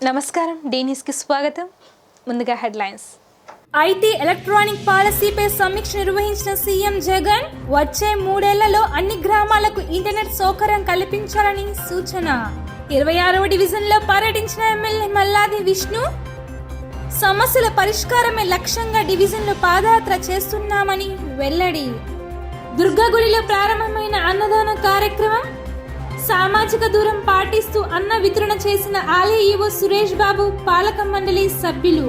నమస్కారం, డి న్యూస్కి స్వాగతం. ముందుగా హెడ్లైన్స్. ఐటీ ఎలక్ట్రానిక్ పాలసీపై సమీక్ష నిర్వహించిన సీఎం జగన్ వచ్చే 3 ఏళ్లలో అన్ని గ్రామాలకు ఇంటర్నెట్ సౌకర్యం కల్పించాలని సూచన. 26వ డివిజన్లో పర్యటించిన ఎమ్మెల్యే మల్లాది విష్ణు సమస్యల పరిష్కారమే లక్ష్యంగా డివిజన్లో పాదయాత్ర చేస్తున్నామని వెల్లడి. దుర్గాగుడిలో ప్రారంభమైన అన్నదాన కార్యక్రమం సామాజిక దూరం పాటిస్తూ అన్న వితరణ చేసిన ఆలయ ఈవో సురేష్ బాబు, పాలక మండలి సభ్యులు.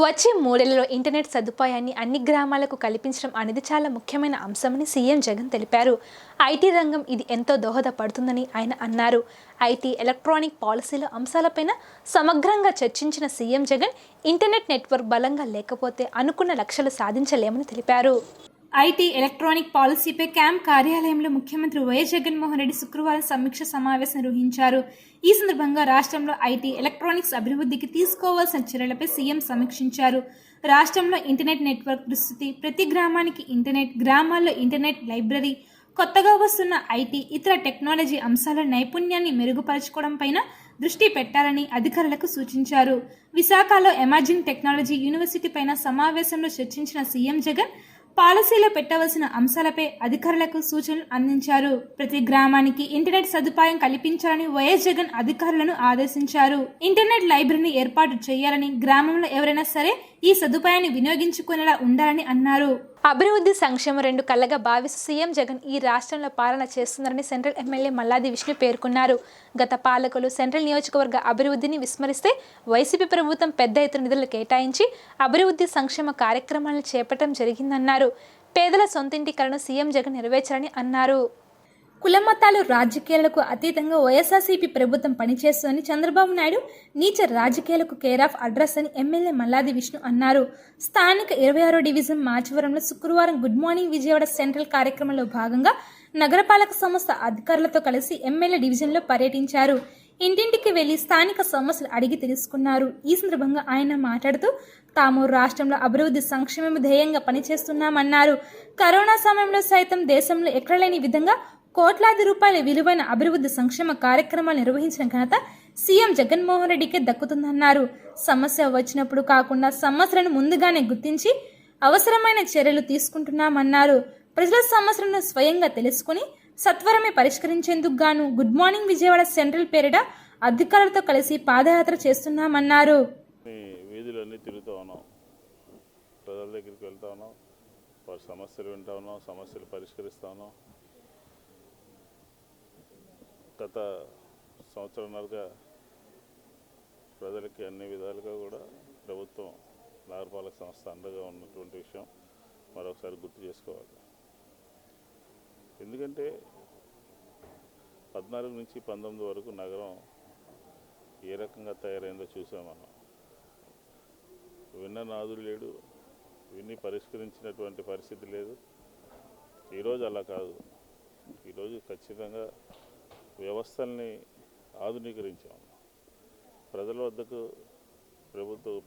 వచ్చే 3 ఏళ్లలో ఇంటర్నెట్ సదుపాయాన్ని అన్ని గ్రామాలకు కల్పించడం అనేది చాలా ముఖ్యమైన అంశమని సీఎం జగన్ తెలిపారు. ఐటీ రంగం ఇది ఎంతో దోహదపడుతుందని ఆయన అన్నారు. ఐటీ ఎలక్ట్రానిక్ పాలసీల అంశాలపైన సమగ్రంగా చర్చించిన సీఎం జగన్ ఇంటర్నెట్ నెట్వర్క్ బలంగా లేకపోతే అనుకున్న లక్ష్యాలు సాధించలేమని తెలిపారు. ఐటీ ఎలక్ట్రానిక్ పాలసీపై క్యాంప్ కార్యాలయంలో ముఖ్యమంత్రి వైఎస్ జగన్మోహన్ రెడ్డి శుక్రవారం సమీక్ష సమావేశం నిర్వహించారు. ఈ సందర్భంగా రాష్ట్రంలో ఐటీ ఎలక్ట్రానిక్స్ అభివృద్ధికి తీసుకోవాల్సిన చర్యలపై సీఎం సమీక్షించారు. రాష్ట్రంలో ఇంటర్నెట్ నెట్వర్క్ దుస్థితి, ప్రతి గ్రామానికి ఇంటర్నెట్, గ్రామాల్లో ఇంటర్నెట్ లైబ్రరీ, కొత్తగా వస్తున్న ఐటీ ఇతర టెక్నాలజీ అంశాల నైపుణ్యాన్ని మెరుగుపరచుకోవడం పైన దృష్టి పెట్టాలని అధికారులకు సూచించారు. విశాఖలో ఎమర్జింగ్ టెక్నాలజీ యూనివర్సిటీ పైన సమావేశంలో చర్చించిన సీఎం జగన్ పాలసీలో పెట్టవలసిన అంశాలపై అధికారులకు సూచనలు అందించారు. ప్రతి గ్రామానికి ఇంటర్నెట్ సదుపాయం కల్పించాలని వైఎస్ జగన్ అధికారులను ఆదేశించారు. ఇంటర్నెట్ లైబ్రరీని ఏర్పాటు చేయాలని, గ్రామంలో ఎవరైనా సరే ఈ సదుపాయాన్ని వినియోగించుకునేలా ఉండాలని అన్నారు. అభివృద్ధి, సంక్షేమం రెండు కళ్ళగా భావిస్తూ సీఎం జగన్ ఈ రాష్ట్రంలో పాలన చేస్తున్నారని సెంట్రల్ ఎమ్మెల్యే మల్లాది విష్ణు పేర్కొన్నారు. గత పాలకులు సెంట్రల్ నియోజకవర్గ అభివృద్ధిని విస్మరిస్తే వైసీపీ ప్రభుత్వం పెద్ద ఎత్తున నిధులు కేటాయించి అభివృద్ధి, సంక్షేమ కార్యక్రమాలను చేపట్టడం జరిగిందన్నారు. పేదల సొంతింటి కలను సీఎం జగన్ నెరవేర్చారని అన్నారు. కులమతాలు రాజకీయాలకు అతీతంగా వైఎస్ఆర్సీపీ ప్రభుత్వం పనిచేస్తుందని చంద్రబాబు నాయుడు నీచ రాజకీయాలకు కేర్ ఆఫ్ అడ్రస్ అని ఎమ్మెల్యే మల్లాది విష్ణు అన్నారు. స్థానిక 26వ డివిజన్ మాచవరంలో శుక్రవారం గుడ్ మార్నింగ్ విజయవాడ సెంట్రల్ కార్యక్రమంలో భాగంగా నగరపాలక సంస్థ అధికారులతో కలిసి ఎమ్మెల్యే డివిజన్లో పర్యటించారు. ఇంటింటికి వెళ్లి స్థానిక సమస్యలు అడిగి తెలుసుకున్నారు. ఈ సందర్భంగా ఆయన మాట్లాడుతూ తాము రాష్ట్రంలో అభివృద్ధి, సంక్షేమం ధ్యేయంగా పనిచేస్తున్నామన్నారు. కరోనా సమయంలో సైతం దేశంలో ఎక్కడ లేని విధంగా కోట్లాది రూపాయల విలువైన అభివృద్ధి, సంక్షేమ కార్యక్రమాలు నిర్వహించిన ఘనత సీఎం జగన్మోహన్ రెడ్డికే దక్కుతుందన్నారు. సమస్య వచ్చినప్పుడు కాకుండా సమస్యలను ముందుగానే గుర్తించి అవసరమైన చర్యలు తీసుకుంటున్నామన్నారు. ప్రజల సమస్యలను స్వయంగా తెలుసుకుని సత్వరమే పరిష్కరించేందుకు గాను గుడ్ మార్నింగ్ విజయవాడ సెంట్రల్ పేరిట అధికారులతో కలిసి పాదయాత్ర చేస్తున్నామన్నారు. వీధులన్నీ తిరుగుతూ ఉన్నాం, ప్రజల దగ్గరికి వెళ్తా ఉన్నాం, వారి సమస్యలు వింటా ఉన్నాం, సమస్యలు పరిష్కరిస్తా ఉన్నాం. గత సంవత్సరంన్నరగా ప్రజలకి అన్ని విధాలుగా కూడా ప్రభుత్వం, నగరపాలక సంస్థ అండగా ఉన్నటువంటి విషయం మరొకసారి గుర్తు చేసుకోవాలి. ఎందుకంటే 14 నుంచి 19 వరకు నగరం ఏ రకంగా తయారైందో చూసాం మనం. విన్న నాదుడు లేడు, విన్ని పరిష్కరించినటువంటి పరిస్థితి లేదు. ఈరోజు అలా కాదు. ఈరోజు ఖచ్చితంగా వ్యవస్థల్ని ఆధునీకరించాం. ప్రజల వద్దకు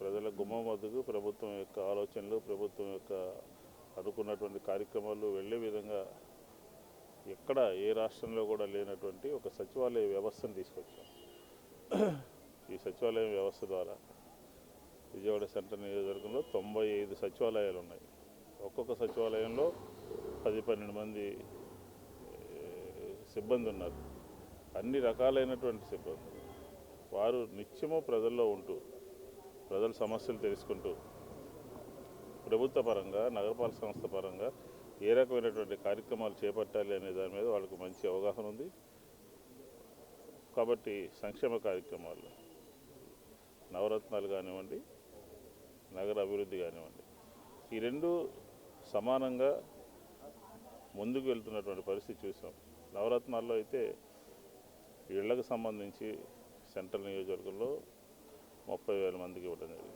ప్రజల గుమ్మం వద్దకు ప్రభుత్వం యొక్క ఆలోచనలు, ప్రభుత్వం యొక్క అనుకున్నటువంటి కార్యక్రమాలు వెళ్ళే విధంగా ఎక్కడ ఏ రాష్ట్రంలో కూడా లేనటువంటి ఒక సచివాలయ వ్యవస్థను తీసుకొచ్చాం. ఈ సచివాలయ వ్యవస్థ ద్వారా విజయవాడ సెంట్రల్ నియోజకవర్గంలో 95 సచివాలయాలు ఉన్నాయి. ఒక్కొక్క సచివాలయంలో 10-12 మంది సిబ్బంది ఉన్నారు. అన్ని రకాలైనటువంటి సిబ్బంది. వారు నిత్యము ప్రజల్లో ఉంటూ ప్రజల సమస్యలు తెలుసుకుంటూ ప్రభుత్వ పరంగా, నగరపాలక సంస్థ పరంగా ఏ రకమైనటువంటి కార్యక్రమాలు చేపట్టాలి అనే దాని మీద వాళ్ళకు మంచి అవగాహన ఉంది. కాబట్టి సంక్షేమ కార్యక్రమాలు, నవరత్నాలు కానివ్వండి, నగర అభివృద్ధి కానివ్వండి, ఈ రెండు సమానంగా ముందుకు వెళ్తున్నటువంటి పరిస్థితి చూసాం. నవరత్నాల్లో అయితే ఇళ్లకు సంబంధించి సెంట్రల్ నియోజకవర్గంలో 30,000 మందికి ఇవ్వడం జరిగింది.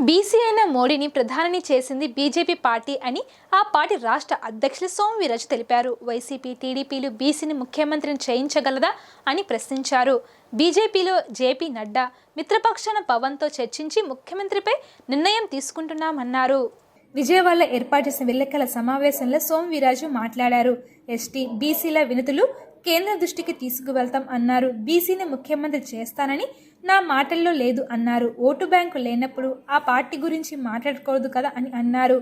బీసీ అయిన మోడీని ప్రధానిని చేసింది బీజేపీ పార్టీ అని ఆ పార్టీ రాష్ట్ర అధ్యక్షులు సోము వీర్రాజు తెలిపారు. వైసీపీ, టీడీపీలు బీసీని ముఖ్యమంత్రిని చేయించగలదా అని ప్రశ్నించారు. బీజేపీలో జేపీ నడ్డా మిత్రపక్షాన పవన్తో చర్చించి ముఖ్యమంత్రిపై నిర్ణయం తీసుకుంటున్నామన్నారు. విజయవాడలో ఏర్పాటు చేసిన విలేకరుల సమావేశంలో సోము వీర్రాజు మాట్లాడారు. ఎస్టీ, బీసీల వినతులు కేంద్ర దృష్టికి తీసుకువెళ్తాం అన్నారు. బీసీని ముఖ్యమంత్రి చేస్తానని నా మాటల్లో లేదు అన్నారు. ఓటు బ్యాంకు లేనప్పుడు ఆ పార్టీ గురించి మాట్లాడకూడదు కదా అని అన్నారు.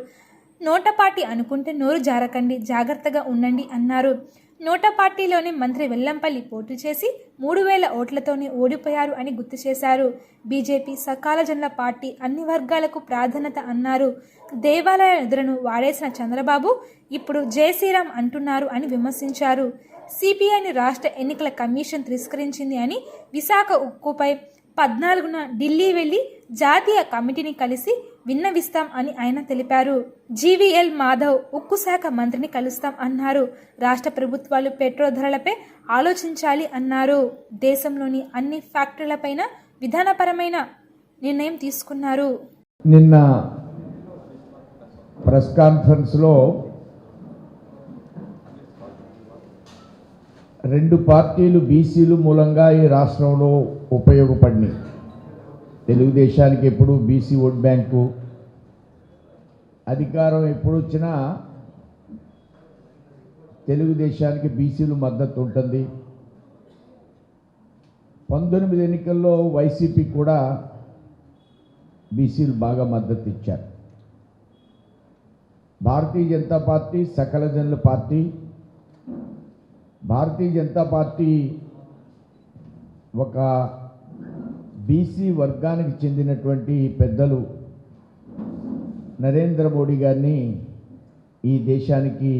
నోటా పార్టీ అనుకుంటే నోరు జారకండి, జాగ్రత్తగా ఉండండి అన్నారు. నోటా పార్టీలోని మంత్రి వెల్లంపల్లి పోటీ చేసి 3,000 ఓట్లతోనే ఓడిపోయారు అని గుర్తు చేశారు. బీజేపీ సకాల జనుల పార్టీ, అన్ని వర్గాలకు ప్రాధాన్యత అన్నారు. దేవాలయ నిధులను వాడేసిన చంద్రబాబు ఇప్పుడు జై శ్రీరామ్ అంటున్నారు అని విమర్శించారు. సిపిఐని రాష్ట్ర ఎన్నికల కమిషన్ తిరస్కరించింది అని, విశాఖ ఉక్కుపై 14న ఢిల్లీ వెళ్లి జాతీయ కమిటీని కలిసి విన్నవిస్తాం అని ఆయన తెలిపారు. జీవీఎల్ మాధవ్ ఉక్కు శాఖ మంత్రిని కలుస్తాం అన్నారు. రాష్ట్ర ప్రభుత్వాలు పెట్రోల్ ధరలపై ఆలోచించాలి అన్నారు. దేశంలోని అన్ని ఫ్యాక్టరీలపైన విధానపరమైన నిర్ణయం తీసుకున్నారు. నిన్న ప్రెస్ కాన్ఫరెన్స్లో 2 పార్టీలు బీసీలు మూలంగా ఈ రాష్ట్రంలో ఉపయోగపడినాయి. తెలుగుదేశానికి ఎప్పుడు బీసీ ఓట్ బ్యాంకు అధికారం ఎప్పుడు వచ్చినా తెలుగుదేశానికి బీసీలు మద్దతు ఉంటుంది. 19 ఎన్నికల్లో వైసీపీ కూడా బీసీలు బాగా మద్దతు ఇచ్చారు. భారతీయ జనతా పార్టీ సకల జనుల పార్టీ. భారతీయ జనతా పార్టీ ఒక బీసీ వర్గానికి చెందినటువంటి పెద్దలు నరేంద్ర మోడీ గారిని ఈ దేశానికి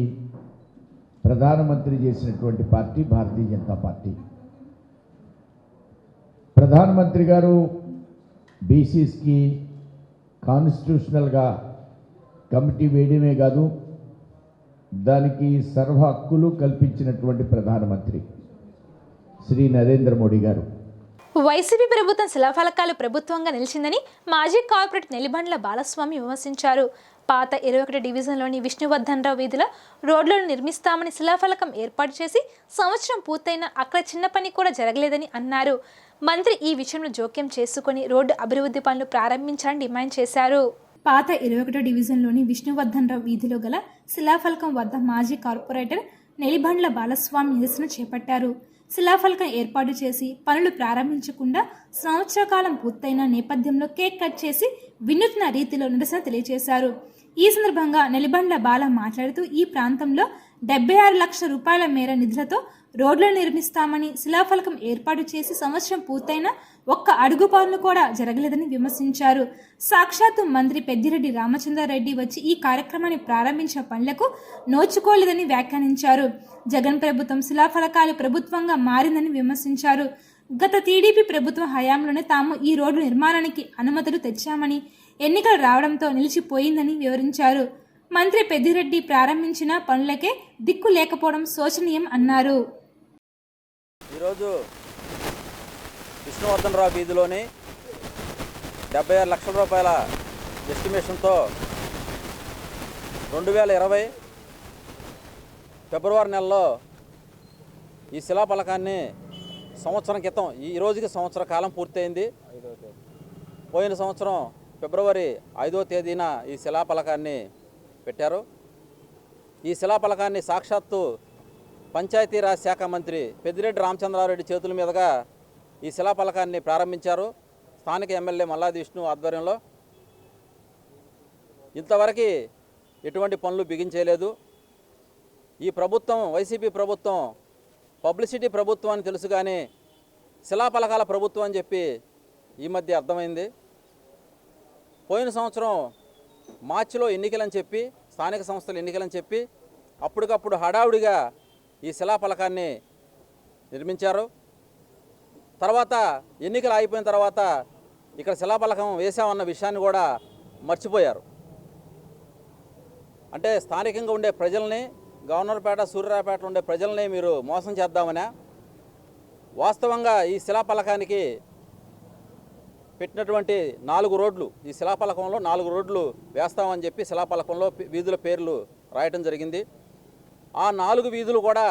ప్రధానమంత్రి చేసినటువంటి పార్టీ భారతీయ జనతా పార్టీ. ప్రధానమంత్రి గారు బీసీస్కి కాన్స్టిట్యూషనల్గా కమిటీ వేయడమే కాదు, దానికి సర్వ హక్కులు కల్పించినటువంటి ప్రధానమంత్రి శ్రీ నరేంద్ర మోడీ గారు. వైసీపీ ప్రభుత్వం శిలాఫలకాలు ప్రభుత్వంగా నిలిచిందని మాజీ కార్పొరేటర్ నెల్లిబండ్ల బాలస్వామి విమర్శించారు. పాత 21 డివిజన్లోని విష్ణువర్ధనరావు వీధిలో రోడ్లను నిర్మిస్తామని శిలాఫలకం ఏర్పాటు చేసి సంవత్సరం పూర్తయినా అక్కడ చిన్న పని కూడా జరగలేదని అన్నారు. మంత్రి ఈ విషయంలో జోక్యం చేసుకుని రోడ్డు అభివృద్ధి పనులు ప్రారంభించాలని డిమాండ్ చేశారు. పాత 21 డివిజన్లోని విష్ణువర్ధనరావు వీధిలో గల శిలాఫలకం వద్ద మాజీ కార్పొరేటర్ నెల్లిబండ్ల బాలస్వామి నిరసన చేపట్టారు. శిలాఫలకం ఏర్పాటు చేసి పనులు ప్రారంభించకుండా సంవత్సర కాలం పూర్తయిన నేపథ్యంలో కేక్ కట్ చేసి వినూత్న రీతిలో నిరసన తెలియజేశారు. ఈ సందర్భంగా నెల్లిబండ్ల బాల మాట్లాడుతూ ఈ ప్రాంతంలో 76 లక్షల రూపాయల మేర నిధులతో రోడ్లను నిర్మిస్తామని శిలాఫలకం ఏర్పాటు చేసి సంవత్సరం పూర్తయినా ఒక్క అడుగు పనులు కూడా జరగలేదని విమర్శించారు. సాక్షాత్తు మంత్రి పెద్దిరెడ్డి రామచంద్రారెడ్డి వచ్చి ఈ కార్యక్రమాన్ని ప్రారంభించిన పనులకు నోచుకోలేదని వ్యాఖ్యానించారు. జగన్ ప్రభుత్వం శిలాఫలకాలు ప్రభుత్వంగా మారిందని విమర్శించారు. గత టీడీపీ ప్రభుత్వం హయాంలోనే తాము ఈ రోడ్డు నిర్మాణానికి అనుమతులు తెచ్చామని, ఎన్నికలు రావడంతో నిలిచిపోయిందని వివరించారు. మంత్రి పెద్దిరెడ్డి ప్రారంభించిన పనులకే దిక్కు లేకపోవడం శోచనీయం అన్నారు. ఈరోజు విష్ణువర్ధనరావు వీధిలోని 76 లక్షల రూపాయల ఎస్టిమేషన్తో 2020 ఫిబ్రవరి నెలలో ఈ శిలాఫలకాన్ని సంవత్సరం క్రితం ఈ రోజుకి సంవత్సర కాలం పూర్తయింది. పోయిన సంవత్సరం ఫిబ్రవరి 5వ తేదీన ఈ శిలాఫలకాన్ని పెట్టారు. ఈ శిలాఫలకాన్ని సాక్షాత్తు పంచాయతీరాజ్ శాఖ మంత్రి పెద్దిరెడ్డి రామచంద్రారెడ్డి చేతుల మీదుగా ఈ శిలాఫలకాన్ని ప్రారంభించారు. స్థానిక ఎమ్మెల్యే మల్లాది విష్ణు ఆధ్వర్యంలో. ఇంతవరకు ఎటువంటి పనులు బిగించలేదు. ఈ ప్రభుత్వం వైసీపీ ప్రభుత్వం పబ్లిసిటీ ప్రభుత్వం అని తెలుసు, కానీ శిలాఫలకాల ప్రభుత్వం అని చెప్పి ఈ మధ్య అర్థమైంది. పోయిన సంవత్సరం మార్చిలో ఎన్నికలని చెప్పి, స్థానిక సంస్థల ఎన్నికలని చెప్పి అప్పటికప్పుడు హడావుడిగా ఈ శిలాఫలకాన్ని నిర్మించారు. తర్వాత ఎన్నికలు అయిపోయిన తర్వాత ఇక్కడ శిలాఫలకం వేసామన్న విషయాన్ని కూడా మర్చిపోయారు. అంటే స్థానికంగా ఉండే ప్రజల్ని, గవర్నర్పేట, సూర్యాపేట ఉండే ప్రజల్ని మీరు మోసం చేద్దామనే. వాస్తవంగా ఈ శిలాఫలకానికి పెట్టినటువంటి 4 రోడ్లు, ఈ శిలాఫలకంలో 4 రోడ్లు వేస్తామని చెప్పి శిలాఫలకంలో వీధుల పేర్లు రాయటం జరిగింది. ఆ 4 వీధులు కూడా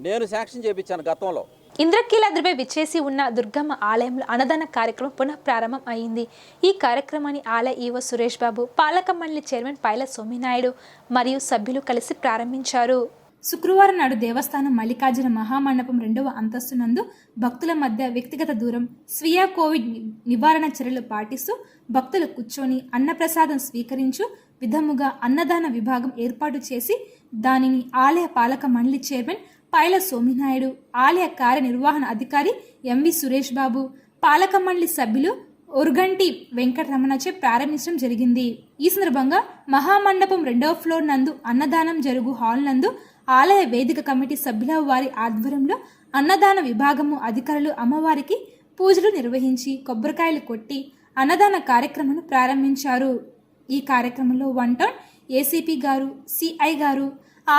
నేను శాంక్షన్ చేయించాను గతంలో. ఇంద్రకీలాద్రిపై విచ్చేసి ఉన్న దుర్గమ్మ ఆలయంలో అన్నదాన కార్యక్రమం పునః ప్రారంభం అయింది. ఈ కార్యక్రమాన్ని ఆలయ ఈవో సురేష్ బాబు, పాలక మండలి చైర్మన్ పైల సోమినాయుడు మరియు సభ్యులు కలిసి ప్రారంభించారు. శుక్రవారం నాడు దేవస్థానం మల్లికార్జున మహామండపం 2వ అంతస్తు నందు భక్తుల మధ్య వ్యక్తిగత దూరం, స్వీయ కోవిడ్ నివారణ చర్యలు పాటిస్తూ భక్తులు కూర్చొని అన్నప్రసాదం స్వీకరించు విధముగా అన్నదాన విభాగం ఏర్పాటు చేసి దానిని ఆలయ పాలక మండలి చైర్మన్ పైల సోమినాయుడు, ఆలయ కార్యనిర్వహణ అధికారి ఎంవి సురేష్ బాబు, పాలక మండలి సభ్యులు ఒరుగంటి వెంకటరమణచే ప్రారంభించడం జరిగింది. ఈ సందర్భంగా మహామండపం 2వ ఫ్లోర్ నందు అన్నదానం జరుగు హాల్ నందు ఆలయ వేదిక కమిటీ సభ్యుల వారి ఆధ్వర్యంలో అన్నదాన విభాగము అధికారులు అమ్మవారికి పూజలు నిర్వహించి కొబ్బరికాయలు కొట్టి అన్నదాన కార్యక్రమాన్ని ప్రారంభించారు. ఈ కార్యక్రమంలో 1 టౌన్ ఏసీపీ గారు, సిఐ గారు,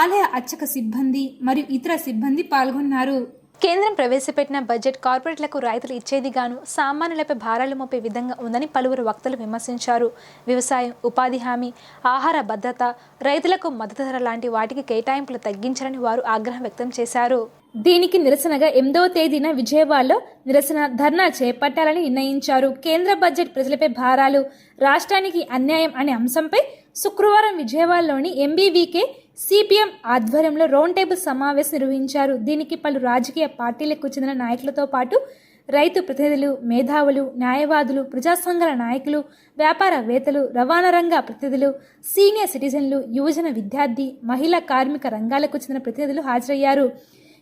ఆలయ అర్చక సిబ్బంది మరియు ఇతర సిబ్బంది పాల్గొన్నారు. కేంద్రం ప్రవేశపెట్టిన బడ్జెట్ కార్పొరేట్లకు రాయితీలు ఇచ్చేదిగాను సామాన్యులపై భారాలు మోపే విధంగా ఉందని పలువురు వక్తలు విమర్శించారు. వ్యవసాయం, ఉపాధి హామీ, ఆహార భద్రత, రైతులకు మద్దతు ధర లాంటి వాటికి కేటాయింపులు తగ్గించాలని వారు ఆగ్రహం వ్యక్తం చేశారు. దీనికి నిరసనగా 8వ తేదీన విజయవాడలో నిరసన ధర్నా చేపట్టాలని నిర్ణయించారు. కేంద్ర బడ్జెట్ ప్రజలపై భారాలు, రాష్ట్రానికి అన్యాయం అనే అంశంపై శుక్రవారం విజయవాడలోని ఎంబీవీకే సిపిఎం ఆధ్వర్యంలో రౌండ్ టేబుల్ సమావేశం నిర్వహించారు. దీనికి పలు రాజకీయ పార్టీలకు చెందిన నాయకులతో పాటు రైతు ప్రతినిధులు, మేధావులు, న్యాయవాదులు, ప్రజా సంఘాల నాయకులు, వ్యాపారవేత్తలు, రవాణా రంగ ప్రతినిధులు, సీనియర్ సిటిజన్లు, యువజన విద్యార్థి, మహిళా కార్మిక రంగాలకు చెందిన ప్రతినిధులు హాజరయ్యారు.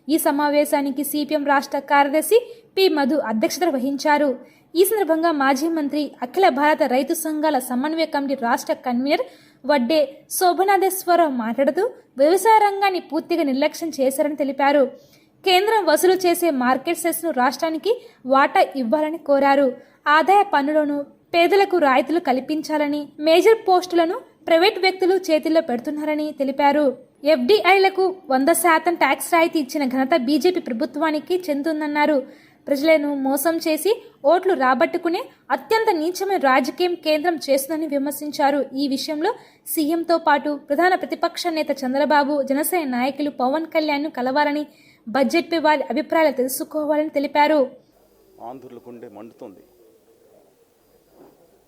ఈ సమావేశానికి సిపిఎం రాష్ట్ర కార్యదర్శి పి మధు అధ్యక్షత వహించారు. ఈ సందర్భంగా మాజీ మంత్రి, అఖిల భారత రైతు సంఘాల సమన్వయ కమిటీ రాష్ట్ర కన్వీనర్ వడ్డే శోభనాథేశ్వరరావు మాట్లాడుతూ వ్యవసాయ రంగాన్ని పూర్తిగా నిర్లక్ష్యం చేశారని తెలిపారు. కేంద్రం వసూలు చేసే మార్కెట్ సెస్ను రాష్ట్రానికి వాటా ఇవ్వాలని కోరారు. ఆదాయ పన్నులను పేదలకు రాయితీలు కల్పించాలని, మేజర్ పోస్టులను ప్రైవేట్ వ్యక్తులు చేతిలో పెడుతున్నారని తెలిపారు. ఎఫ్డీఐలకు 100% ట్యాక్స్ రాయితీ ఇచ్చిన ఘనత బీజేపీ ప్రభుత్వానికి చెందుతుందన్నారు. ప్రజలను మోసం చేసి ఓట్లు రాబట్టుకునే అత్యంత నీచమైన రాజకీయం కేంద్రం చేస్తుందని విమర్శించారు. ఈ విషయంలో సీఎంతో పాటు ప్రధాన ప్రతిపక్ష నేత చంద్రబాబు, జనసేన నాయకులు పవన్ కళ్యాణ్ను కలవాలని, బడ్జెట్పై వారి అభిప్రాయాలు తెలుసుకోవాలని తెలిపారు. ఆంధ్రుల గుండె మండుతుంది.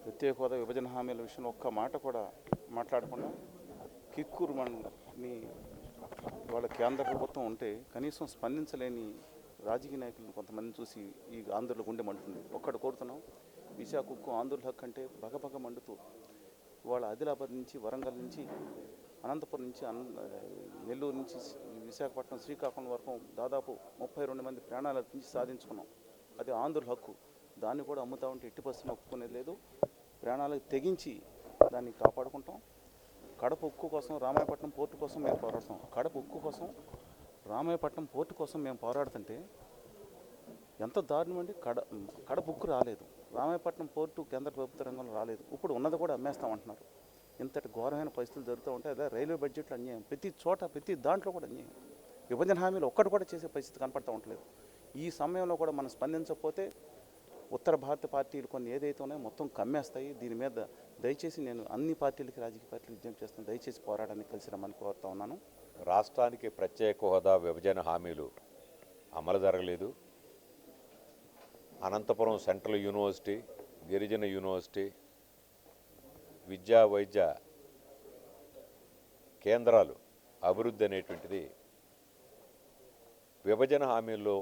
ప్రత్యేక హోదా విభజన హామీల విషయంలో ఒక్క మాట కూడా మాట్లాడకుండా కిక్కురు మనని వాళ్ళ కేంద్ర ప్రభుత్వం ఉంటే కనీసం స్పందించలేని రాజకీయ నాయకులను కొంతమందిని చూసి ఈ ఆంధ్రుల గుండె మండుతుంది. ఒక్కటి కోరుతున్నాం, విశాఖ ఉక్కు ఆంధ్రుల హక్కు అంటే బగబగ మండుతూ వాళ్ళ ఆదిలాబాద్ నుంచి, వరంగల్ నుంచి, అనంతపురం నుంచి, నెల్లూరు నుంచి విశాఖపట్నం, శ్రీకాకుళం వరకు దాదాపు 32 మంది ప్రాణాలు అర్పించి సాధించుకున్నాం. అది ఆంధ్రుల హక్కు. దాన్ని కూడా అమ్ముతా ఉంటే ఎట్టి పరిస్థితుల్లో ఒప్పుకునేది లేదు. ప్రాణాలకు తెగించి దాన్ని కాపాడుకుంటాం. కడప ఉక్కు కోసం, రామాయపట్నం పోర్టు కోసం మేము పోరాడుతాం. కడప ఉక్కు కోసం, రామాయపట్నం పోర్టు కోసం మేము పోరాడుతుంటే ఎంత దారుణం అండి. కడప ఉక్కు రాలేదు, రామాయపట్నం పోర్టు కేంద్ర ప్రభుత్వ రంగంలో రాలేదు. ఇప్పుడు ఉన్నది కూడా అమ్మేస్తామంటున్నారు. ఇంతటి ఘోరమైన పరిస్థితులు జరుగుతూ ఉంటాయి. అదే రైల్వే బడ్జెట్లో అన్యాయం, ప్రతి చోట, ప్రతి దాంట్లో కూడా అన్యాయం. విభజన హామీలు ఒక్కటి కూడా చేసే పరిస్థితి కనపడుతూ ఉండలేదు. ఈ సమయంలో కూడా మనం స్పందించకపోతే ఉత్తర భారత పార్టీలు కొన్ని ఏదైతే ఉన్నాయో మొత్తం కమ్మేస్తాయి. దీని మీద దయచేసి నేను అన్ని పార్టీలకి, రాజకీయ పార్టీలు విజ్ఞప్తి చేస్తాను, దయచేసి పోరాటానికి కలిసి రమ్మని కోరుతా ఉన్నాను. రాష్ట్రానికి ప్రత్యేక హోదా విభజన హామీలు అమలు జరగలేదు. అనంతపురం సెంట్రల్ యూనివర్సిటీ, గిరిజన యూనివర్సిటీ, విద్యా వైద్య కేంద్రాలు అభివృద్ధి అనేటువంటిది విభజన హామీల్లో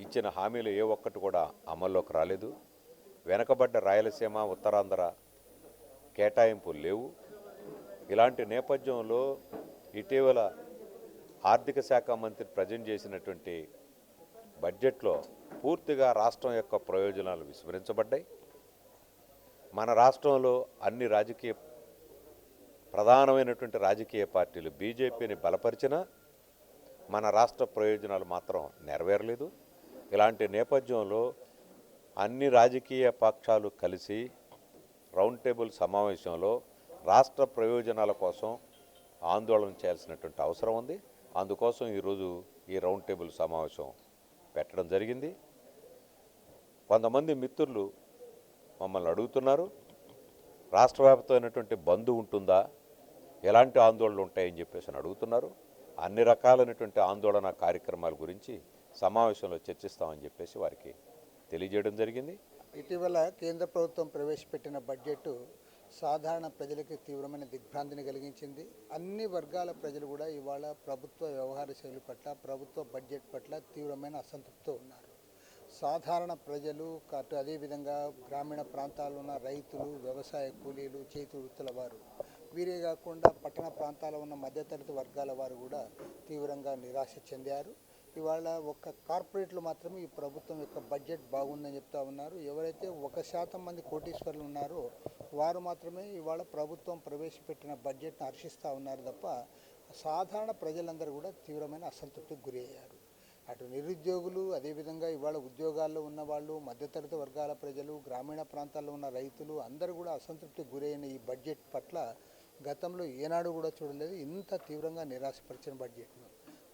ఇచ్చిన హామీలు ఏ ఒక్కటి కూడా అమల్లోకి రాలేదు. వెనకబడ్డ రాయలసీమ, ఉత్తరాంధ్ర కేటాయింపులు లేవు. ఇలాంటి నేపథ్యంలో ఇటీవల ఆర్థిక శాఖ మంత్రి ప్రజెంట్ చేసినటువంటి బడ్జెట్లో పూర్తిగా రాష్ట్రం యొక్క ప్రయోజనాలు విస్మరించబడ్డాయి. మన రాష్ట్రంలో అన్ని ప్రధానమైనటువంటి రాజకీయ పార్టీలు బీజేపీని బలపరిచినా మన రాష్ట్ర ప్రయోజనాలు మాత్రం నెరవేరలేదు. ఇలాంటి నేపథ్యంలో అన్ని రాజకీయ పక్షాలు కలిసి రౌండ్ టేబుల్ సమావేశంలో రాష్ట్ర ప్రయోజనాల కోసం ఆందోళన చేయాల్సినటువంటి అవసరం ఉంది. అందుకోసం ఈరోజు ఈ రౌండ్ టేబుల్ సమావేశం పెట్టడం జరిగింది. కొంతమంది మిత్రులు మమ్మల్ని అడుగుతున్నారు, రాష్ట్ర వ్యాప్తమైనటువంటి బంద్ ఉంటుందా, ఎలాంటి ఆందోళనలు ఉంటాయని చెప్పేసి అడుగుతున్నారు. అన్ని రకాలైనటువంటి ఆందోళన కార్యక్రమాల గురించి సమావేశంలో చర్చిస్తామని చెప్పేసి వారికి తెలియజేయడం జరిగింది. ఇటీవల కేంద్ర ప్రభుత్వం ప్రవేశపెట్టిన బడ్జెట్ సాధారణ ప్రజలకి తీవ్రమైన దిగ్భ్రాంతిని కలిగించింది. అన్ని వర్గాల ప్రజలు కూడా ఇవాళ ప్రభుత్వ వ్యవహార శైలి పట్ల, ప్రభుత్వ బడ్జెట్ పట్ల తీవ్రమైన అసంతృప్తితో ఉన్నారు. సాధారణ ప్రజలు అదేవిధంగా గ్రామీణ ప్రాంతాల్లో ఉన్న రైతులు, వ్యవసాయ కూలీలు, చేతి వృత్తుల వారు, వీరే కాకుండా పట్టణ ప్రాంతాల్లో ఉన్న మధ్యతరగతి వర్గాల వారు కూడా తీవ్రంగా నిరాశ చెందారు. ఇవాళ ఒక్క కార్పొరేట్లు మాత్రమే ఈ ప్రభుత్వం యొక్క బడ్జెట్ బాగుందని చెప్తా ఉన్నారు. ఎవరైతే 1% మంది కోటీశ్వరులు ఉన్నారో వారు మాత్రమే ఇవాళ ప్రభుత్వం ప్రవేశపెట్టిన బడ్జెట్ను హర్షిస్తూ ఉన్నారు తప్ప సాధారణ ప్రజలందరూ కూడా తీవ్రమైన అసంతృప్తికి గురి అయ్యారు. అటు నిరుద్యోగులు, అదేవిధంగా ఇవాళ ఉద్యోగాల్లో ఉన్న వాళ్ళు, మధ్యతరగతి వర్గాల ప్రజలు, గ్రామీణ ప్రాంతాల్లో ఉన్న రైతులు అందరూ కూడా అసంతృప్తికి గురైన ఈ బడ్జెట్ పట్ల గతంలో ఏనాడు కూడా చూడలేదు ఇంత తీవ్రంగా నిరాశపరిచిన బడ్జెట్ను.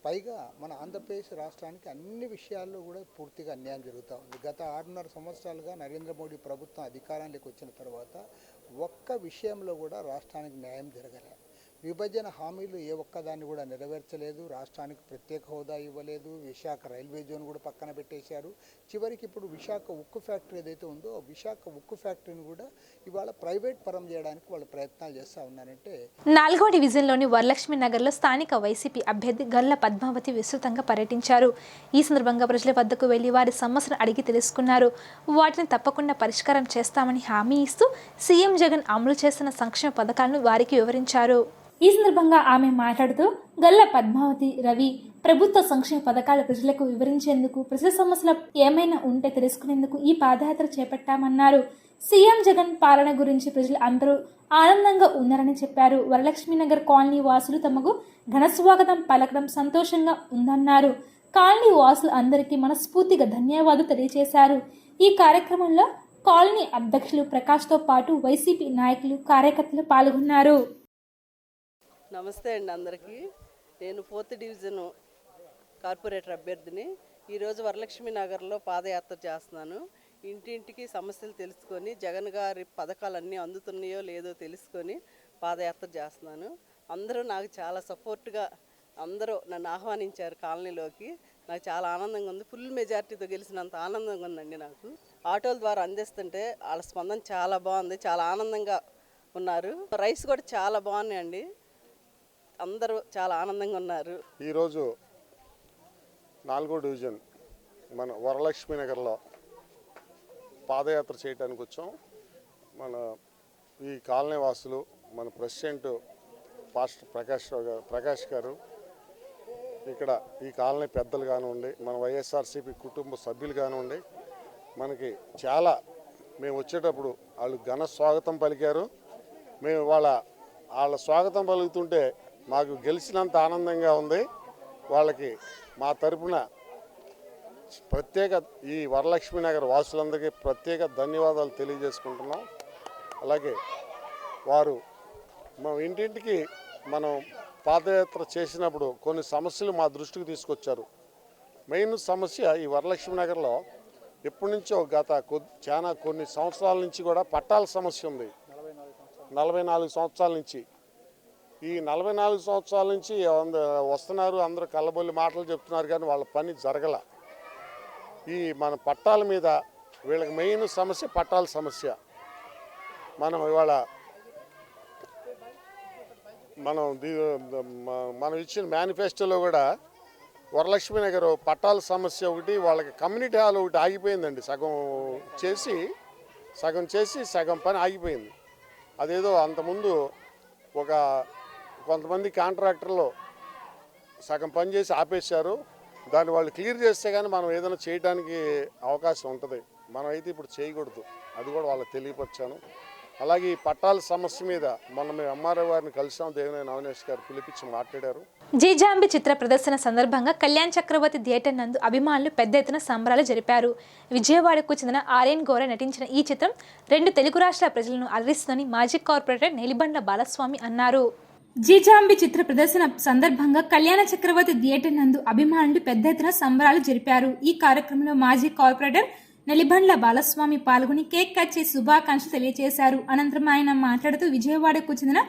పైగా మన ఆంధ్రప్రదేశ్ రాష్ట్రానికి అన్ని విషయాల్లో కూడా పూర్తిగా అన్యాయం జరుగుతూ ఉంది. గత 6.5 సంవత్సరాలుగా నరేంద్ర మోడీ ప్రభుత్వం అధికారంలోకి వచ్చిన తర్వాత ఒక్క విషయంలో కూడా రాష్ట్రానికి న్యాయం జరగలేదు. విభజన హామీలు ఏ ఒక్కదాన్ని కూడా నెరవేర్చలేదు. రాష్ట్రానికి ప్రత్యేక హోదా ఇవ్వలేదు. విశాఖ రైల్వే జోన్ కూడా పక్కన పెట్టేశారు. చివరికి ఇప్పుడు విశాఖ ఉక్కు ఫ్యాక్టరీ ఏదైతే ఉందో విశాఖ ఉక్కు ఫ్యాక్టరీని కూడా ఇవాళ ప్రైవేట్ పరం చేయడానికి వాళ్ళు ప్రయత్నాలు చేస్తూ ఉన్నారంటే 4వ డివిజన్లోని వరలక్ష్మి నగర్లో స్థానిక వైసీపీ అభ్యర్థి గల్ల పద్మావతి విస్తృతంగా పర్యటించారు. ఈ సందర్భంగా ప్రజల వద్దకు వెళ్లి వారి సమస్యను అడిగి తెలుసుకున్నారు. వాటిని తప్పకుండా పరిష్కారం చేస్తామని హామీ ఇస్తూ సీఎం జగన్ అమలు చేస్తున్న సంక్షేమ పథకాలను వారికి వివరించారు. ఈ సందర్భంగా ఆమె మాట్లాడుతూ గల్ల పద్మావతి రవి ప్రభుత్వ సంక్షేమ పథకాలు ప్రజలకు వివరించేందుకు, ప్రజల సమస్యలు ఏమైనా ఉంటే తెలుసుకునేందుకు ఈ పాదయాత్ర చేపట్టామన్నారు. సీఎం జగన్ పాలన గురించి ప్రజలు అందరూ ఆనందంగా ఉన్నారని చెప్పారు. వరలక్ష్మి నగర్ కాలనీ వాసులు తమకు ఘన స్వాగతం పలకడం సంతోషంగా ఉందన్నారు. కాలనీ వాసులు అందరికీ మనస్ఫూర్తిగా ధన్యవాదాలు తెలియజేశారు. ఈ కార్యక్రమంలో కాలనీ అధ్యక్షులు ప్రకాష్తో పాటు వైసీపీ నాయకులు, కార్యకర్తలు పాల్గొన్నారు. నమస్తే అండి అందరికీ. నేను 4th డివిజన్ కార్పొరేటర్ అభ్యర్థిని. ఈరోజు వరలక్ష్మి నగర్లో పాదయాత్ర చేస్తున్నాను. ఇంటింటికి సమస్యలు తెలుసుకొని జగన్ గారి పథకాలన్నీ అందుతున్నాయో లేదో తెలుసుకొని పాదయాత్ర చేస్తున్నాను. అందరూ నాకు చాలా సపోర్ట్గా అందరూ నన్ను ఆహ్వానించారు కాలనీలోకి. నాకు చాలా ఆనందంగా ఉంది. ఫుల్ మెజార్టీతో గెలిచినంత ఆనందంగా ఉందండి నాకు. ఆటోల ద్వారా అందిస్తుంటే వాళ్ళ స్పందన చాలా బాగుంది. చాలా ఆనందంగా ఉన్నారు. రైస్ కూడా చాలా బాగున్నాయండి. అందరూ చాలా ఆనందంగా ఉన్నారు. ఈరోజు 4వ డివిజన్ మన వరలక్ష్మి నగర్లో పాదయాత్ర చేయడానికి వచ్చాం. మన ఈ కాలనీ వాసులు, మన ప్రెసిడెంట్ పాస్టర్ ప్రకాష్ గారు, ఇక్కడ ఈ కాలనీ పెద్దలు కానివ్వండి, మన వైఎస్ఆర్సీపీ కుటుంబ సభ్యులు కానివ్వండి, మనకి చాలా మేము వచ్చేటప్పుడు వాళ్ళు ఘన స్వాగతం పలికారు. మేము వాళ్ళ స్వాగతం పలుకుతుంటే మాకు గెలిచినంత ఆనందంగా ఉంది. వాళ్ళకి మా తరపున ప్రత్యేక ఈ వరలక్ష్మి నగర్ వాసులందరికీ ప్రత్యేక ధన్యవాదాలు తెలియజేసుకుంటున్నాం. అలాగే వారు మా ఇంటింటికి మనం పాదయాత్ర చేసినప్పుడు కొన్ని సమస్యలు మా దృష్టికి తీసుకొచ్చారు. మెయిన్ సమస్య ఈ వరలక్ష్మి నగర్లో ఎప్పటి నుంచో కొన్ని సంవత్సరాల నుంచి కూడా పట్టాల సమస్య ఉంది. 44 సంవత్సరాల నుంచి. ఈ 44 సంవత్సరాల నుంచి వస్తున్నారు, అందరూ కళ్ళబొల్లి మాటలు చెప్తున్నారు, కానీ వాళ్ళ పని జరగల. ఈ మన పట్టాల మీద వీళ్ళకి మెయిన్ సమస్య పట్టాల సమస్య. మనం ఇచ్చిన మేనిఫెస్టోలో కూడా వరలక్ష్మి నగర్ పట్టాల సమస్య ఒకటి, వాళ్ళకి కమ్యూనిటీ హాల్ ఒకటి ఆగిపోయిందండి. సగం చేసి సగం పని ఆగిపోయింది. అదేదో అంతకుముందు కొంతమంది కాంట్రాక్టర్లు సగం పని చేసి ఆపేశారు. దాన్ని వాళ్ళు క్లియర్ చేస్తే కానీ మనం ఏదైనా చేయడానికి అవకాశం ఉంటుంది. మనం అయితే ఇప్పుడు చేయకూడదు, అది కూడా వాళ్ళకి తెలియపరిచాను. అలాగే ఈ పట్టాల సమస్య మీద మొన్న మేము ఎంఆర్ఓ గారిని కలిసాం. దేవినేని అవినేష్ గారు పిలిపించి మాట్లాడారు. జీజాంబి చిత్ర ప్రదర్శన సందర్భంగా కళ్యాణ్ చక్రవర్తి థియేటర్ నందు అభిమానులు పెద్ద ఎత్తున సంబరాలు జరిపారు. విజయవాడకు చెందిన ఆర్యన్ గౌర నటించిన ఈ చిత్రం 2 తెలుగు రాష్ట్రాల ప్రజలను అలరిస్తుందని మాజీ కార్పొరేటర్ నెలిబండ్ల బాలస్వామి అన్నారు. జీజాంబి చిత్ర ప్రదర్శన సందర్భంగా కళ్యాణ చక్రవర్తి థియేటర్ నందు అభిమానులు పెద్ద ఎత్తున సంబరాలు జరిపారు. ఈ కార్యక్రమంలో మాజీ కార్పొరేటర్ నెలిబండ్ల బాలస్వామి పాల్గొని కేక్ కట్ చేసి శుభాకాంక్షలు తెలియజేశారు. అనంతరం ఆయన మాట్లాడుతూ విజయవాడకు చెందిన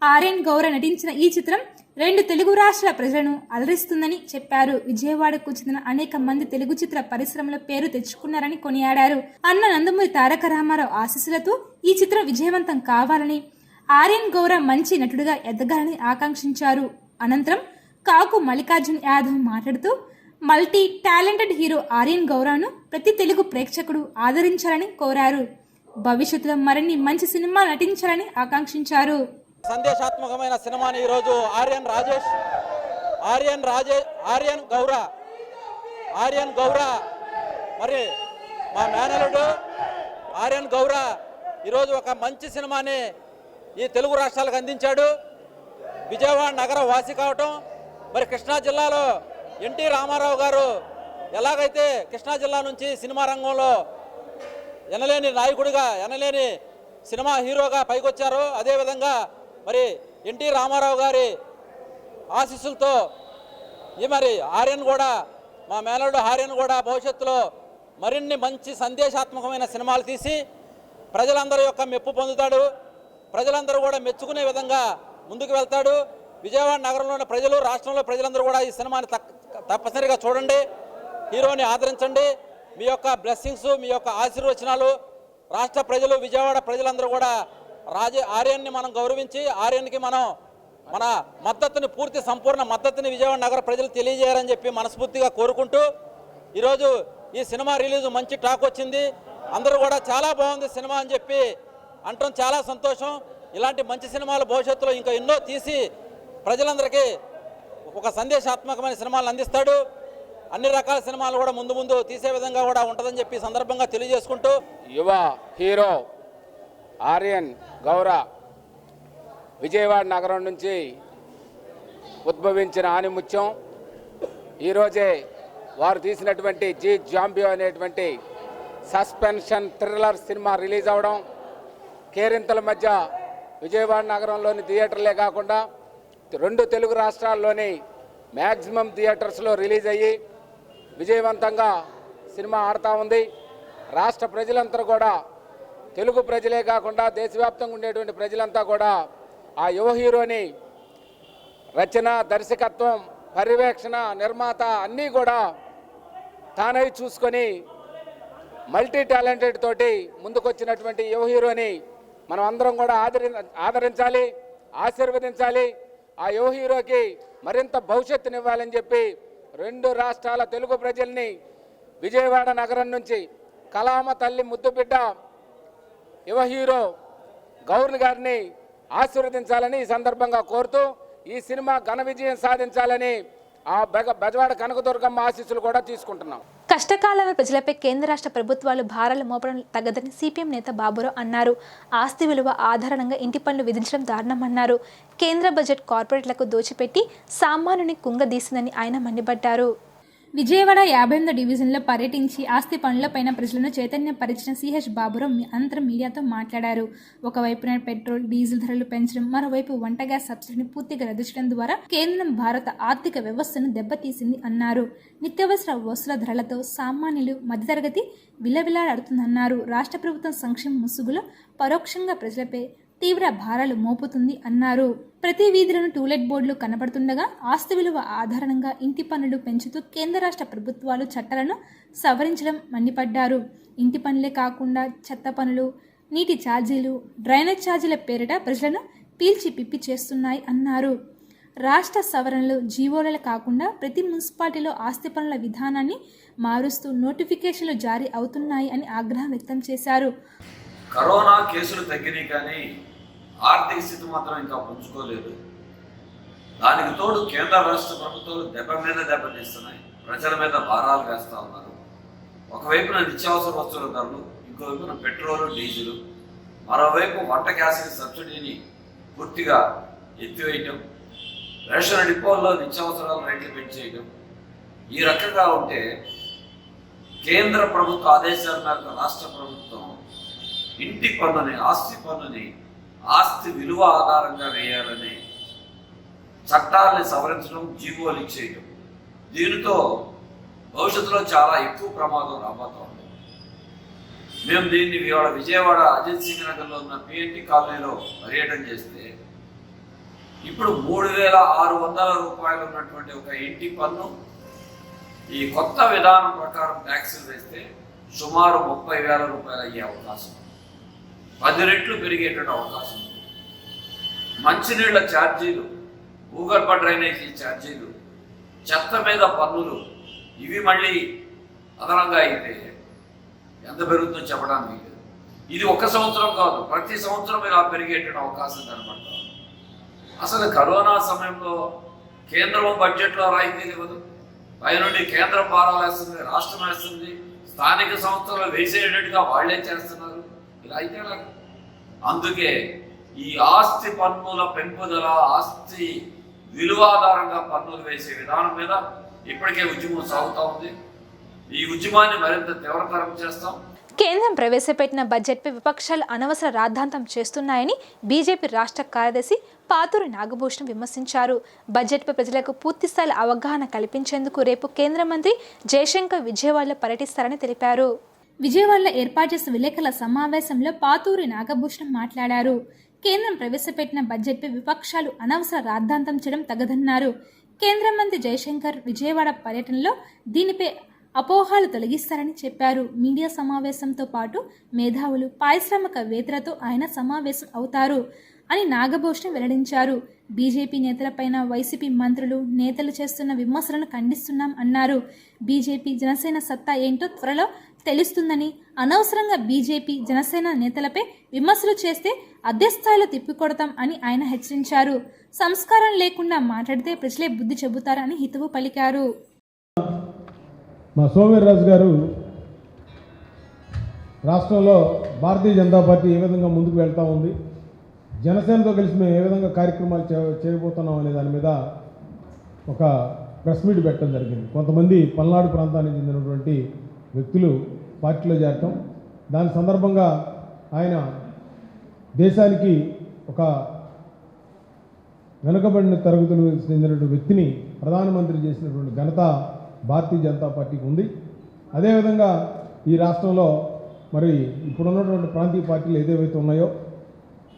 ఆర్యన్ గౌర నటించిన ఈ చిత్రం 2 తెలుగు రాష్ట్రాల ప్రజలను అలరిస్తుందని చెప్పారు. విజయవాడకు చెందిన అనేక మంది తెలుగు చిత్ర పరిశ్రమలో పేరు తెచ్చుకున్నారని కొనియాడారు. అన్న నందమూరి తారక రామారావు ఆశీస్సులతో ఈ చిత్రం విజయవంతం కావాలని, ఆర్యన్ గౌర మంచి నటుడిగా ఎదగాలని ఆకాంక్షించారు. అనంతరం కాకు మల్లికార్జున్ యాదవ్ మాట్లాడుతూ మల్టీ టాలెంటెడ్ హీరో ఆర్యన్ గౌరాను ప్రతి తెలుగు ప్రేక్షకుడు ఆదరించాలని కోరారు. భవిష్యత్తులో మరిన్ని మంచి సినిమాలు నటించాలని ఆకాంక్షించారు. సందేశాత్మకమైన సినిమాని ఈరోజు ఆర్యన్ గౌర మరి మా మేనలుడు ఆర్యన్ గౌర ఈరోజు ఒక మంచి సినిమాని ఈ తెలుగు రాష్ట్రాలకు అందించాడు. విజయవాడ నగర వాసి కావటం, మరి కృష్ణా జిల్లాలో ఎన్టీ రామారావు గారు ఎలాగైతే కృష్ణా జిల్లా నుంచి సినిమా రంగంలో ఎనలేని నాయకుడిగా, ఎనలేని సినిమా హీరోగా పైకొచ్చారో, అదేవిధంగా మరి ఎన్టీ రామారావు గారి ఆశీస్సులతో మరి ఆర్యన్ కూడా, మా మేనల్లుడు ఆర్యన్ కూడా భవిష్యత్తులో మరిన్ని మంచి సందేశాత్మకమైన సినిమాలు తీసి ప్రజలందరి యొక్క మెప్పు పొందుతాడు. ప్రజలందరూ కూడా మెచ్చుకునే విధంగా ముందుకు వెళ్తాడు. విజయవాడ నగరంలోని ప్రజలు, రాష్ట్రంలో ప్రజలందరూ కూడా ఈ సినిమాని తప్పనిసరిగా చూడండి, హీరోని ఆదరించండి. మీ యొక్క బ్లెస్సింగ్స్, మీ యొక్క ఆశీర్వచనాలు రాష్ట్ర ప్రజలు, విజయవాడ ప్రజలందరూ కూడా ఆర్యన్ని మనం గౌరవించి, ఆర్యన్కి మన మద్దతుని, పూర్తి సంపూర్ణ మద్దతుని విజయవాడ నగర ప్రజలు తెలియజేయాలని చెప్పి మనస్ఫూర్తిగా కోరుకుంటూ, ఈరోజు ఈ సినిమా రిలీజ్ మంచి టాక్ వచ్చింది. అందరూ కూడా చాలా బాగుంది సినిమా అని చెప్పి అంటాం. చాలా సంతోషం. ఇలాంటి మంచి సినిమాలు భవిష్యత్తులో ఇంకా ఎన్నో తీసి ప్రజలందరికీ ఒక సందేశాత్మకమైన సినిమాలు అందిస్తాడు. అన్ని రకాల సినిమాలు కూడా ముందు ముందు తీసే విధంగా కూడా ఉంటుందని చెప్పి సందర్భంగా తెలియజేసుకుంటూ, యువ హీరో ఆర్యన్ గౌర విజయవాడ నగరం నుంచి ఉద్భవించిన ఆనిముత్యం. ఈరోజే వారు తీసినటువంటి జీ జాంబియో అనేటువంటి సస్పెన్షన్ థ్రిల్లర్ సినిమా రిలీజ్ అవడం, కేరింతల మధ్య విజయవాడ నగరంలోని థియేటర్లే కాకుండా 2 తెలుగు రాష్ట్రాల్లోని మ్యాక్సిమం థియేటర్స్లో రిలీజ్ అయ్యి విజయవంతంగా సినిమా ఆడుతూ ఉంది. రాష్ట్ర ప్రజలంతా కూడా, తెలుగు ప్రజలే కాకుండా దేశవ్యాప్తంగా ఉండేటువంటి ప్రజలంతా కూడా ఆ యువ హీరోని రచన, దర్శకత్వం, పర్యవేక్షణ, నిర్మాత అన్నీ కూడా తానై చూసుకొని మల్టీ టాలెంటెడ్ తోటి ముందుకొచ్చినటువంటి యువ హీరోని మనం అందరం కూడా ఆదరించాలి, ఆశీర్వదించాలి. ఆ యువ హీరోకి మరింత భవిష్యత్తునివ్వాలని చెప్పి 2 రాష్ట్రాల తెలుగు ప్రజల్ని, విజయవాడ నగరం నుంచి కలామ తల్లి ముద్దుబిడ్డ యువ హీరో గౌర్ గారిని ఆశీర్వదించాలని ఈ సందర్భంగా కోరుతూ, ఈ సినిమా ఘన విజయం సాధించాలని ఆ బెజవాడ కనకదుర్గమ్మ ఆశీస్సులు కూడా తీసుకుంటున్నాం. కష్టకాలంలో ప్రజలపై కేంద్ర రాష్ట్ర ప్రభుత్వాలు భారాలు మోపడం తగదని సిపిఎం నేత బాబురావు అన్నారు. ఆస్తి విలువ ఆధారంగా ఇంటి పన్ను విధించడం దారుణమన్నారు. కేంద్ర బడ్జెట్ కార్పొరేట్లకు దోచిపెట్టి సామాన్యుని కుంగదీసిందని ఆయన మండిపడ్డారు. విజయవాడ 58వ డివిజన్లో పర్యటించి ఆస్తి పనులపైన ప్రజలను చైతన్యపరిచిన సిహెచ్ బాబురావు అనంతరం మీడియాతో మాట్లాడారు. ఒకవైపున పెట్రోల్, డీజిల్ ధరలు పెంచడం, మరోవైపు వంట గ్యాస్ సబ్సిడీని పూర్తిగా రద్దు చేయడం ద్వారా కేంద్రం భారత ఆర్థిక వ్యవస్థను దెబ్బతీసింది అన్నారు. నిత్యావసర వస్తువుల ధరలతో సామాన్యులు, మధ్యతరగతి విలవిలాడుతుందన్నారు. రాష్ట్ర ప్రభుత్వం సంక్షేమ ముసుగులో పరోక్షంగా ప్రజలపై తీవ్ర భారాలు మోపుతుంది అన్నారు. ప్రతి వీధిలోనూ టూలెట్ బోర్డులు కనబడుతుండగా ఆస్తి విలువ ఆధారంగా ఇంటి పన్నులు పెంచుతూ కేంద్ర రాష్ట్ర ప్రభుత్వాలు చట్టాలను సవరించడం మండిపడ్డారు. ఇంటి పన్నులే కాకుండా చెత్త పన్నులు, నీటి ఛార్జీలు, డ్రైనేజ్ ఛార్జీల పేరిట ప్రజలను పీల్చి పిప్పి చేస్తున్నాయి అన్నారు. రాష్ట్ర సవరణలు, జీవోలలో కాకుండా ప్రతి మున్సిపాలిటీలో ఆస్తి పన్నుల విధానాన్ని మారుస్తూ నోటిఫికేషన్లు జారీ అవుతున్నాయి అని ఆగ్రహం వ్యక్తం చేశారు. కరోనా కేసులు తగ్గినాయి కానీ ఆర్థిక స్థితి మాత్రం ఇంకా పుంజుకోలేదు. దానికి తోడు కేంద్ర రాష్ట్ర ప్రభుత్వాలు దెబ్బ మీద దెబ్బతీస్తున్నాయి, ప్రజల మీద భారాలు వేస్తూ ఉన్నారు. ఒకవైపున నిత్యావసర వస్తువుల ధరలు, ఇంకోవైపున పెట్రోలు, డీజిల్, మరోవైపు వంట గ్యాస్ సబ్సిడీని పూర్తిగా ఎత్తివేయటం, రేషన్ డిపోల్లో నిత్యావసరాల రేట్లు పెంచేయటం. ఈ రకంగా ఉంటే కేంద్ర ప్రభుత్వ ఆదేశాల మేరకు రాష్ట్ర ప్రభుత్వం ఇంటి పన్నుని, ఆస్తి పన్నుని ఆస్తి విలువ ఆధారంగా వేయాలని చట్టాలని సవరించడం, జీవోలు ఇచ్చేయటం. దీనితో భవిష్యత్తులో చాలా ఎక్కువ ప్రమాదం రాబోతోంది. మేము దీన్ని విజయవాడ అజిత్ సింగ్ నగర్లో ఉన్న పిఎన్టీ కాలనీలో పర్యటన చేస్తే ఇప్పుడు 3,600 రూపాయలు ఉన్నటువంటి ఒక ఇంటి పన్ను ఈ కొత్త విధానం ప్రకారం ట్యాక్సులు వేస్తే సుమారు 30,000 రూపాయలు అయ్యే అవకాశం, 10 రెట్లు పెరిగేటువంటి అవకాశం ఉంది. మంచినీళ్ళ ఛార్జీలు, భూగర్భ డ్రైనేజీ ఛార్జీలు, చెత్త మీద పన్నులు, ఇవి మళ్ళీ అదనంగా అయితే ఎంత పెరుగుతుందో చెప్పడానికి లేదు. ఇది ఒక్క సంవత్సరం కాదు, ప్రతి సంవత్సరం ఇలా పెరిగేటువంటి అవకాశం కనబడుతుంది. అసలు కరోనా సమయంలో కేంద్రం బడ్జెట్లో రాయితీలు ఇవ్వదు, పైనుండి కేంద్రం భారాలు వేస్తుంది, రాష్ట్రం వేస్తుంది, స్థానిక సంస్థలు వేసేటట్టుగా వాళ్లే చేస్తున్నారు. ఇలా అయితే అందుకే ఈ ఆస్తి పన్నుల పెంపుదల, ఆస్తి విలువ ఆధారంగా పన్నులు వేసే విధానం మీద ఇప్పటికే ఉద్యమం సాగుతూ ఉంది. ఈ ఉద్యమాన్ని మరింత తీవ్రతరం చేస్తాం. కేంద్రం ప్రవేశపెట్టిన బడ్జెట్పై విపక్షాలు అనవసర రాద్ధాంతం చేస్తున్నాయని బీజేపీ రాష్ట్ర కార్యదర్శి పాతూరి నాగభూషణం విమర్శించారు. బడ్జెట్పై ప్రజలకు పూర్తిస్థాయి అవగాహన కల్పించేందుకు రేపు కేంద్ర మంత్రి జయశంకర్ విజయవాడలో పర్యటిస్తారని తెలిపారు. విజయవాడలో ఏర్పాటు చేసిన విలేకరుల సమావేశంలో పాతూరి నాగభూషణం మాట్లాడారు. కేంద్రం ప్రవేశపెట్టిన బడ్జెట్పై విపక్షాలు అనవసర రాద్ధాంతం చేయడం తగదన్నారు. కేంద్ర మంత్రి జయశంకర్ విజయవాడ పర్యటనలో దీనిపై అపోహలు తొలగిస్తారని చెప్పారు. మీడియా సమావేశంతో పాటు మేధావులు, పారిశ్రామికవేత్తలతో ఆయన సమావేశం అవుతారు అని నాగభూషణం వెల్లడించారు. బీజేపీ నేతలపైన వైసీపీ మంత్రులు, నేతలు చేస్తున్న విమర్శలను ఖండిస్తున్నాం అన్నారు. బీజేపీ, జనసేన సత్తా ఏంటో త్వరలో తెలుస్తుందని, అనవసరంగా బీజేపీ, జనసేన నేతలపై విమర్శలు చేస్తే అదే స్థాయిలో తిప్పికొడతాం అని ఆయన హెచ్చరించారు. సంస్కారం లేకుండా మాట్లాడితే ప్రజలే బుద్ధి చెబుతారని హితవు పలికారు. మా సోమవీర్రాజు గారు రాష్ట్రంలో భారతీయ జనతా పార్టీ ఏ విధంగా ముందుకు వెళ్తూ ఉంది, జనసేనతో కలిసి మేము ఏ విధంగా కార్యక్రమాలు చేయబోతున్నాం అనే దాని మీద ఒక ప్రెస్ మీట్ పెట్టడం జరిగింది. కొంతమంది పల్నాడు ప్రాంతానికి చెందినటువంటి వ్యక్తులు పార్టీలో చేరటం, దాని సందర్భంగా ఆయన దేశానికి ఒక వెనుకబడిన తరగతులకు చెందినటువంటి వ్యక్తిని ప్రధానమంత్రి చేసినటువంటి ఘనత భారతీయ జనతా పార్టీకి ఉంది. అదేవిధంగా ఈ రాష్ట్రంలో మరి ఇప్పుడున్నటువంటి ప్రాంతీయ పార్టీలు ఏదేవైతే ఉన్నాయో,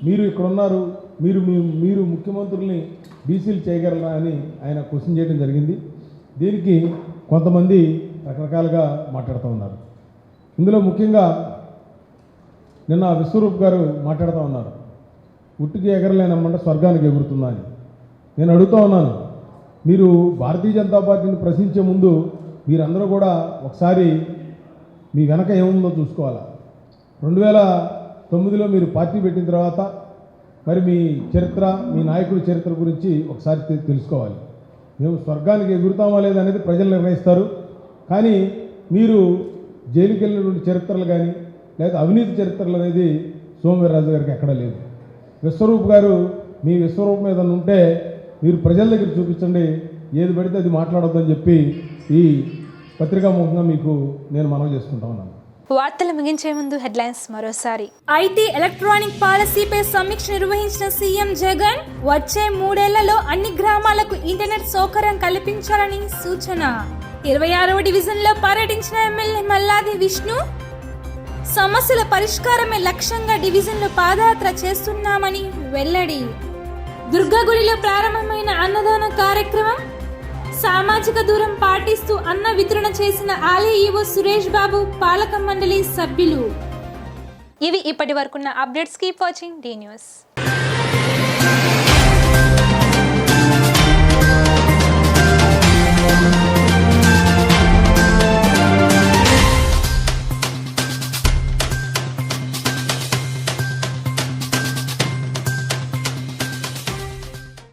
మీరు ఇక్కడ ఉన్నారు, మీరు ముఖ్యమంత్రుల్ని బీసీలు చేయగలరా అని ఆయన క్వశ్చన్ చేయడం జరిగింది. దీనికి కొంతమంది రకరకాలుగా మాట్లాడుతూ ఉన్నారు. ఇందులో ముఖ్యంగా నిన్న విశ్వరూప్ గారు మాట్లాడుతూ ఉన్నారు, ఉట్టుకి ఎగరలేనమ్మంటే స్వర్గానికి ఎగురుతుందా అని. నేను అడుగుతూ ఉన్నాను, మీరు భారతీయ జనతా పార్టీని ప్రశ్నించే ముందు మీరందరూ కూడా ఒకసారి మీ వెనక ఏముందో చూసుకోవాలా. 2009లో మీరు పార్టీ పెట్టిన తర్వాత మరి మీ చరిత్ర, మీ నాయకుడి చరిత్ర గురించి ఒకసారి తెలుసుకోవాలి. మేము స్వర్గానికి ఎగురుతామా లేదనేది ప్రజలు నిర్ణయిస్తారు. కానీ మీరు జైలుకి వెళ్ళినటువంటి చరిత్రలు కానీ లేదా అవినీతి చరిత్రలు అనేది సోమవీర్రాజు గారికి ఎక్కడా లేదు. విశ్వరూప్ గారు, మీ విశ్వరూపం మీద ఉంటే మీరు ప్రజల దగ్గర చూపించండి, ఏది పడితే అది మాట్లాడొద్దని చెప్పి ఈ పత్రికాముఖంగా మీకు నేను మనవి చేసుకుంటా ఉన్నాను. వార్తలు ముగించే ముందు హెడ్లైన్స్ మరోసారి. ఐటీ ఎలక్ట్రానిక్ పాలసీపై సమీక్ష నిర్వహించిన సీఎం జగన్ వచ్చే 3 ఏళ్లలో అన్ని గ్రామాలకు ఇంటర్నెట్ సౌకర్యం కల్పించాలని సూచన. 26వ డివిజన్లో పర్యటించిన ఎమ్మెల్యే మల్లాది విష్ణు సమస్యల పరిష్కారమే లక్ష్యంగా డివిజన్లో పాదయాత్ర చేస్తున్నామని వెల్లడి. దుర్గగుడిలో ప్రారంభమైన అన్నదాన కార్యక్రమం, సామాజిక దూరం పాటిస్తూ అన్న వితరణ చేసిన ఆలయ ఈవో సురేష్ బాబు, పాలక మండలి సభ్యులు. ఇవి ఇప్పటి వరకున్న updates. Keep watching the news.